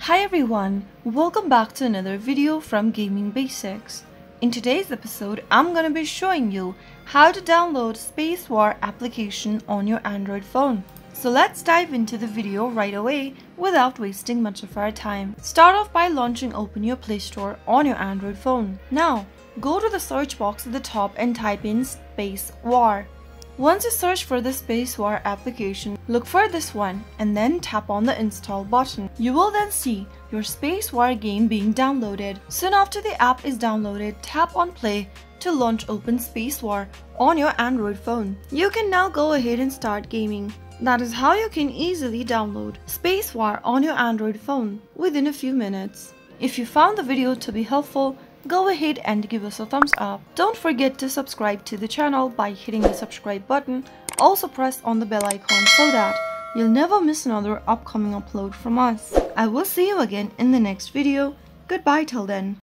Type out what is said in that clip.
Hi everyone, welcome back to another video from Gaming Basics. In today's episode, I'm gonna be showing you how to download Spacewar application on your Android phone. So let's dive into the video right away without wasting much of our time. Start off by launching Open your Play Store on your Android phone. Now, go to the search box at the top and type in Spacewar. Once you search for the Spacewar application, look for this one and then tap on the install button. You will then see your Spacewar game being downloaded. Soon after the app is downloaded, tap on play to launch Open Spacewar on your Android phone. You can now go ahead and start gaming. That is how you can easily download Spacewar on your Android phone within a few minutes. If you found the video to be helpful, go ahead and give us a thumbs up. Don't forget to subscribe to the channel by hitting the subscribe button. Also press on the bell icon so that you'll never miss another upcoming upload from us. I will see you again in the next video. Goodbye till then.